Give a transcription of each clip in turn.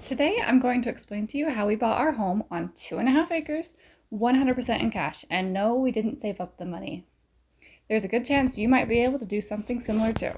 Today I'm going to explain to you how we bought our home on 2.5 acres, 100% in cash, and no, we didn't save up the money. There's a good chance you might be able to do something similar too.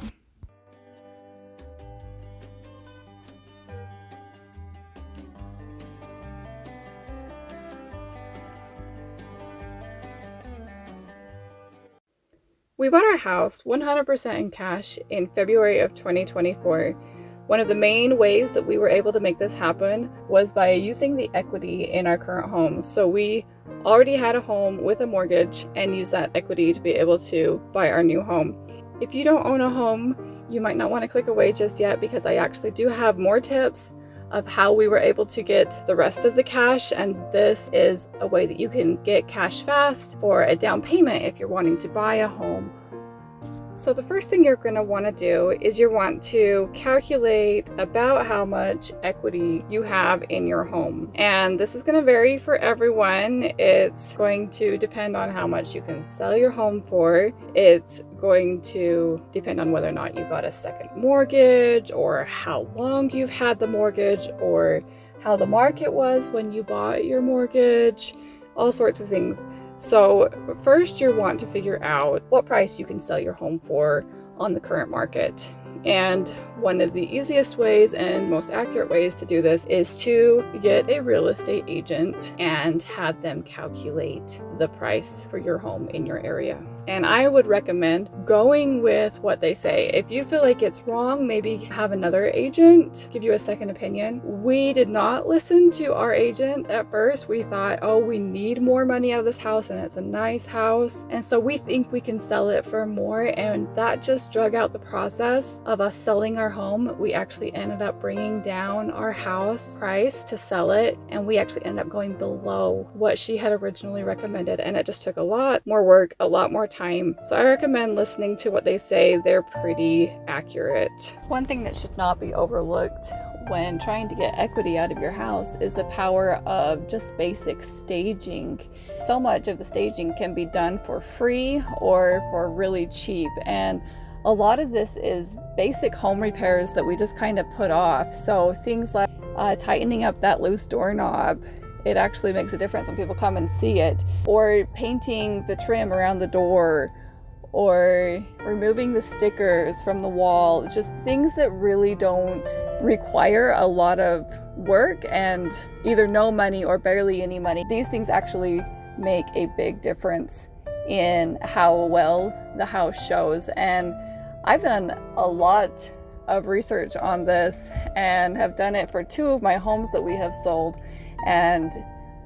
We bought our house 100% in cash in February of 2024. One of the main ways that we were able to make this happen was by using the equity in our current home. So we already had a home with a mortgage and used that equity to be able to buy our new home. If you don't own a home, you might not want to click away just yet, because I actually do have more tips of how we were able to get the rest of the cash, and this is a way that you can get cash fast for a down payment if you're wanting to buy a home. So the first thing you're going to want to do is you want to calculate about how much equity you have in your home. And this is going to vary for everyone. It's going to depend on how much you can sell your home for. It's going to depend on whether or not you got a second mortgage, or how long you've had the mortgage, or how the market was when you bought your mortgage, all sorts of things. So first you want to figure out what price you can sell your home for on the current market. And one of the easiest ways and most accurate ways to do this is to get a real estate agent and have them calculate the price for your home in your area. And I would recommend going with what they say. If you feel like it's wrong, maybe have another agent give you a second opinion. We did not listen to our agent at first. We thought, oh, we need more money out of this house and it's a nice house, and so we think we can sell it for more, and that just drug out the process of us selling our home. We actually ended up bringing down our house price to sell it, and we actually ended up going below what she had originally recommended, and it just took a lot more work, a lot more time. So I recommend listening to what they say. They're pretty accurate. One thing that should not be overlooked when trying to get equity out of your house is the power of just basic staging. So much of the staging can be done for free or for really cheap, and a lot of this is basic home repairs that we just kind of put off. So things like tightening up that loose doorknob. It actually makes a difference when people come and see it. Or painting the trim around the door, or removing the stickers from the wall. Just things that really don't require a lot of work and either no money or barely any money. These things actually make a big difference in how well the house shows. And I've done a lot of research on this and have done it for 2 of my homes that we have sold, and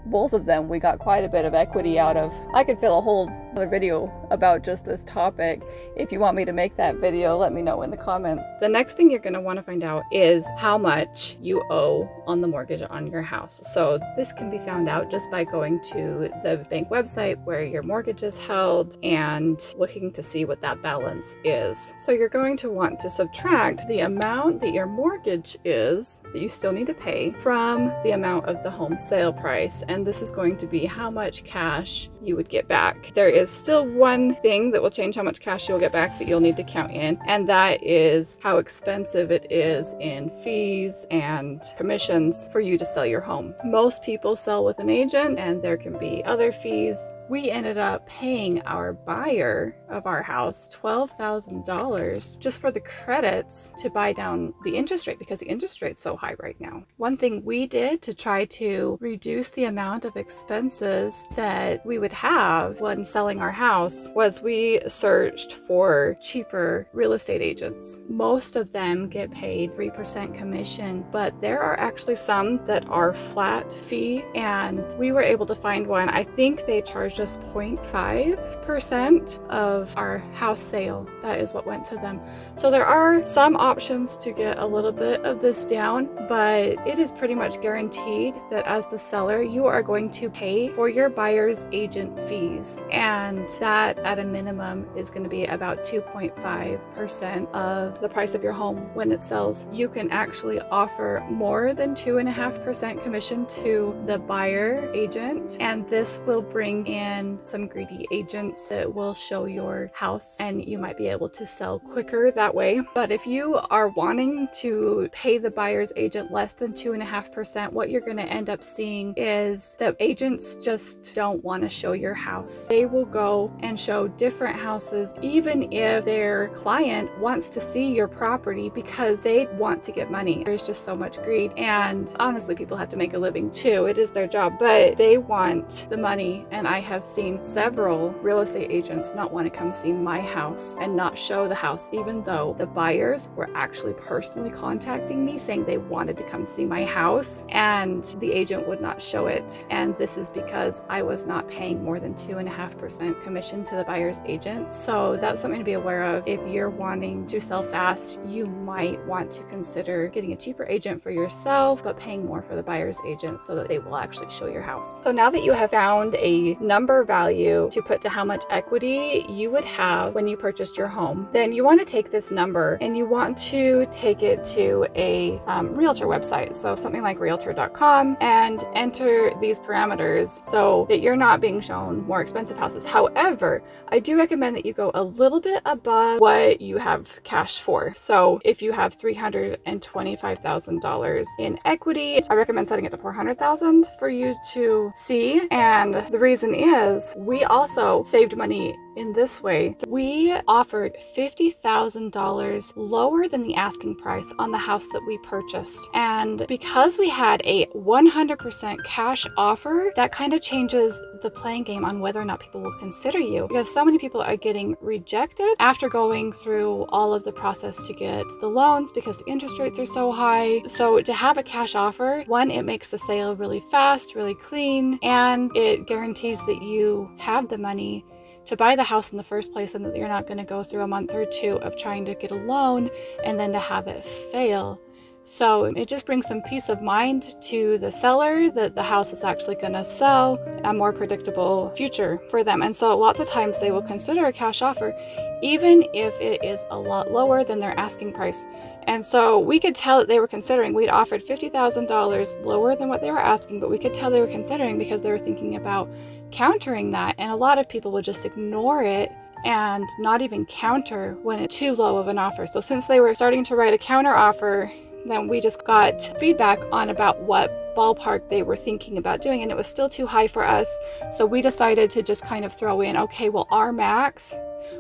both of them we got quite a bit of equity out of. I could fill a whole other video about just this topic. If you want me to make that video, let me know in the comments. The next thing you're going to want to find out is how much you owe on the mortgage on your house. So this can be found out just by going to the bank website where your mortgage is held and looking to see what that balance is. So you're going to want to subtract the amount that your mortgage is that you still need to pay from the amount of the home sale price, and this is going to be how much cash you would get back. There is still one thing that will change how much cash you'll get back that you'll need to count in, and that is how expensive it is in fees and commissions for you to sell your home. Most people sell with an agent, and there can be other fees. We ended up paying our buyer of our house $12,000 just for the credits to buy down the interest rate, because the interest rate's so high right now. One thing we did to try to reduce the amount of expenses that we would have when selling our house was we searched for cheaper real estate agents. Most of them get paid 3% commission, but there are actually some that are flat fee, and we were able to find one. I think they charged us 0.5% of our house sale. That is what went to them. So there are some options to get a little bit of this down, but it is pretty much guaranteed that as the seller, you are going to pay for your buyer's agent fees, and that at a minimum is going to be about 2.5% of the price of your home when it sells. You can actually offer more than 2.5% commission to the buyer agent, and this will bring in in some greedy agents that will show your house, and you might be able to sell quicker that way. But if you are wanting to pay the buyer's agent less than 2.5%, what you're going to end up seeing is that agents just don't want to show your house. They will go and show different houses even if their client wants to see your property, because they want to get money. There's just so much greed, and honestly, people have to make a living too. It is their job, but they want the money. And I have seen several real estate agents not want to come see my house and not show the house, even though the buyers were actually personally contacting me saying they wanted to come see my house, and the agent would not show it. And this is because I was not paying more than 2.5% commission to the buyer's agent. So that's something to be aware of. If you're wanting to sell fast, you might want to consider getting a cheaper agent for yourself, but paying more for the buyer's agent so that they will actually show your house. So now that you have found a number value to put to how much equity you would have when you purchased your home, then you want to take this number and you want to take it to a realtor website. So something like realtor.com, and enter these parameters so that you're not being shown more expensive houses. However, I do recommend that you go a little bit above what you have cash for. So if you have $325,000 in equity, I recommend setting it to $400,000 for you to see. And the reason is we also saved money in this way. We offered $50,000 lower than the asking price on the house that we purchased. And because we had a 100% cash offer, that kind of changes the playing game on whether or not people will consider you, because so many people are getting rejected after going through all of the process to get the loans because the interest rates are so high. So to have a cash offer, one, it makes the sale really fast, really clean, and it guarantees that you have the money to buy the house in the first place, and that you're not going to go through a month or two of trying to get a loan and then to have it fail. So it just brings some peace of mind to the seller that the house is actually going to sell, a more predictable future for them. And so lots of times they will consider a cash offer even if it is a lot lower than their asking price. And so we could tell that they were considering. We'd offered $50,000 lower than what they were asking, but we could tell they were considering because they were thinking about countering that. And a lot of people would just ignore it and not even counter when it's too low of an offer. So since they were starting to write a counter offer, then we just got feedback on about what ballpark they were thinking about doing, and it was still too high for us. So we decided to just kind of throw in, okay, well, our max,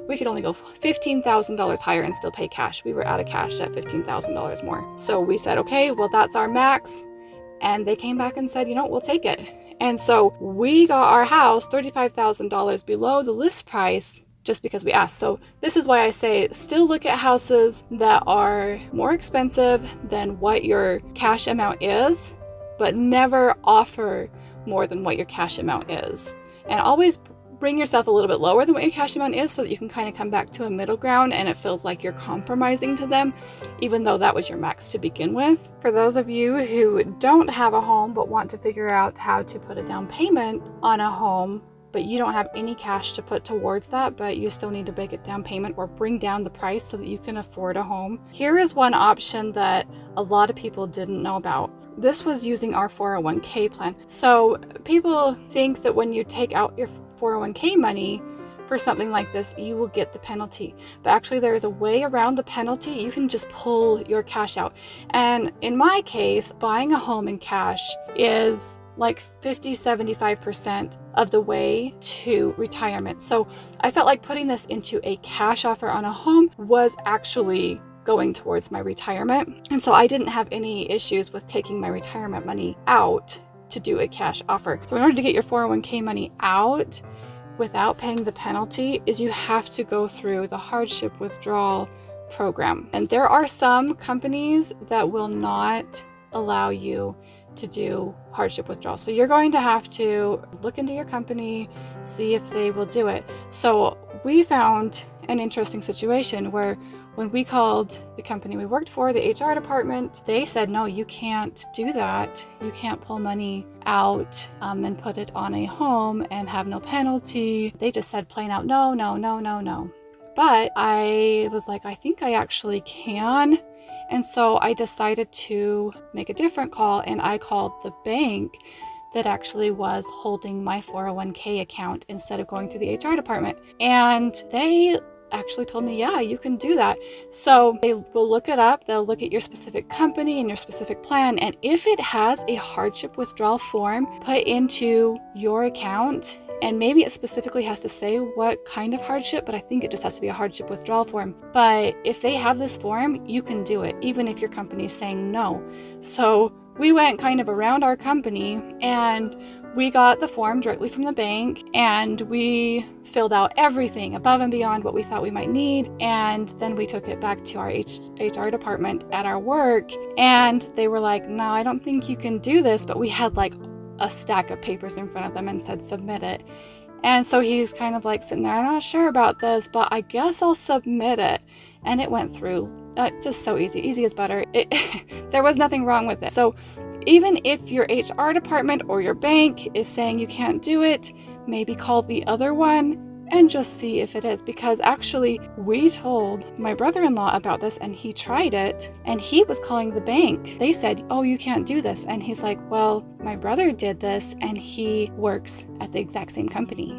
we could only go $15,000 higher and still pay cash. We were out of cash at $15,000 more. So we said, okay, well, that's our max. And they came back and said, you know, we'll take it. And so we got our house $35,000 below the list price just because we asked. So this is why I say still look at houses that are more expensive than what your cash amount is, but never offer more than what your cash amount is. And always bring yourself a little bit lower than what your cash amount is so that you can kind of come back to a middle ground and it feels like you're compromising to them, even though that was your max to begin with. For those of you who don't have a home but want to figure out how to put a down payment on a home, but you don't have any cash to put towards that, but you still need to make a down payment or bring down the price so that you can afford a home, here is one option that a lot of people didn't know about. This was using our 401k plan. So people think that when you take out your 401k money for something like this, you will get the penalty. But actually there is a way around the penalty. You can just pull your cash out. And in my case, buying a home in cash is like 50-75% of the way to retirement. So I felt like putting this into a cash offer on a home was actually going towards my retirement. And so I didn't have any issues with taking my retirement money out to do a cash offer. So in order to get your 401k money out without paying the penalty is you have to go through the hardship withdrawal program. And there are some companies that will not allow you to do hardship withdrawal. So you're going to have to look into your company, see if they will do it. So we found an interesting situation where when we called the company we worked for, the HR department, they said, no, you can't do that. You can't pull money out and put it on a home and have no penalty. They just said plain out, no, no, no, no, no. But I was like, I think I actually can. And so I decided to make a different call, and I called the bank that actually was holding my 401k account instead of going through the HR department. And they actually told me, yeah, you can do that. So they will look it up, they'll look at your specific company and your specific plan, and if it has a hardship withdrawal form put into your account, and maybe it specifically has to say what kind of hardship, but I think it just has to be a hardship withdrawal form. But if they have this form, you can do it, even if your company is saying no. So we went kind of around our company and we got the form directly from the bank, and we filled out everything above and beyond what we thought we might need. And then we took it back to our HR department at our work, and they were like, no, I don't think you can do this. But we had like a stack of papers in front of them and said, submit it. And so he's kind of like sitting there, I'm not sure about this, but I guess I'll submit it. And it went through just so easy as butter. There was nothing wrong with it. So even if your HR department or your bank is saying you can't do it, maybe call the other one and just see if it is. Because actually, we told my brother-in-law about this and he tried it and he was calling the bank. They said, oh, you can't do this. And he's like, well, my brother did this and he works at the exact same company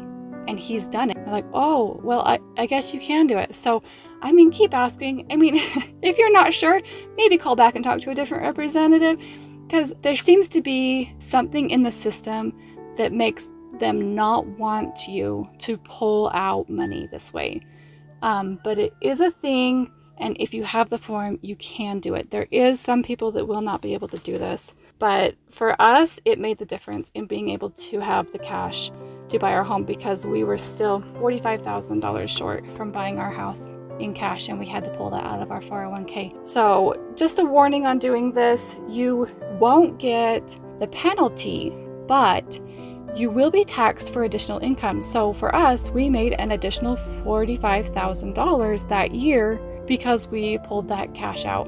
and he's done it. They're like, oh, well, I guess you can do it. So, I mean, keep asking. I mean, if you're not sure, maybe call back and talk to a different representative. Because there seems to be something in the system that makes them not want you to pull out money this way. But it is a thing, and if you have the form, you can do it. There is some people that will not be able to do this. But for us, it made the difference in being able to have the cash to buy our home, because we were still $45,000 short from buying our house in cash, and we had to pull that out of our 401k. So just a warning on doing this, you won't get the penalty, but you will be taxed for additional income. So for us, we made an additional $45,000 that year because we pulled that cash out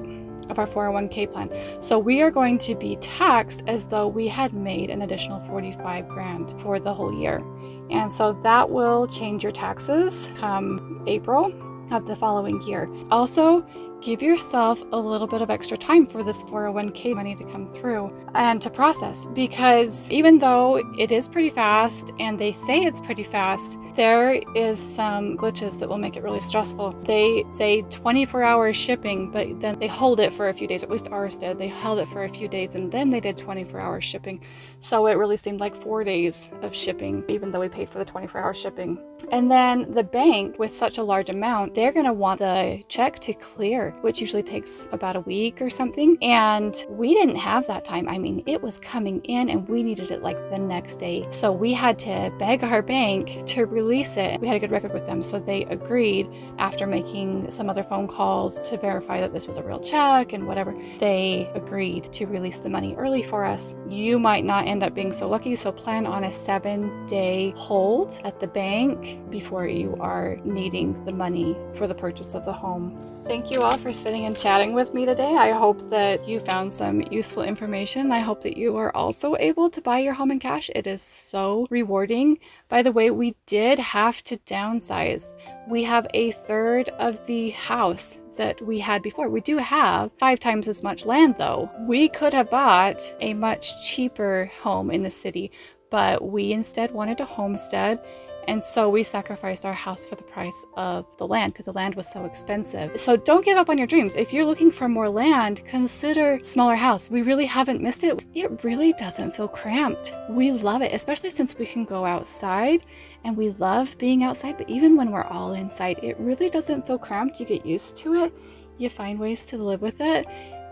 of our 401k plan. So we are going to be taxed as though we had made an additional 45 grand for the whole year. And so that will change your taxes come April of the following year. Also, give yourself a little bit of extra time for this 401k money to come through and to process, because even though it is pretty fast and they say it's pretty fast, there is some glitches that will make it really stressful. They say 24-hour shipping, but then they hold it for a few days, at least ours did. They held it for a few days and then they did 24-hour shipping. So it really seemed like 4 days of shipping, even though we paid for the 24-hour shipping. And then the bank, with such a large amount, they're going to want the check to clear, which usually takes about a week or something. And we didn't have that time. I mean, it was coming in and we needed it like the next day. So we had to beg our bank to release it. We had a good record with them, so they agreed after making some other phone calls to verify that this was a real check and whatever. They agreed to release the money early for us. You might not end up being so lucky, so plan on a 7-day hold at the bank before you are needing the money for the purchase of the home. Thank you all for sitting and chatting with me today. I hope that you found some useful information. I hope that you are also able to buy your home in cash. It is so rewarding. By the way, we did have to downsize. We have a third of the house that we had before. We do have 5 times as much land though. We could have bought a much cheaper home in the city, but we instead wanted a homestead. And so we sacrificed our house for the price of the land because the land was so expensive. So don't give up on your dreams. If you're looking for more land, consider smaller house. We really haven't missed it. It really doesn't feel cramped. We love it, especially since we can go outside, and we love being outside. But even when we're all inside, it really doesn't feel cramped. You get used to it. You find ways to live with it,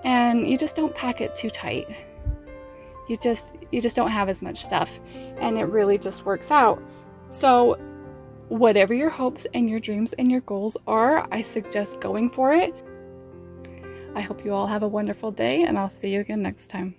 and you just don't pack it too tight. You just don't have as much stuff, and it really just works out. So whatever your hopes and your dreams and your goals are, I suggest going for it. I hope you all have a wonderful day, and I'll see you again next time.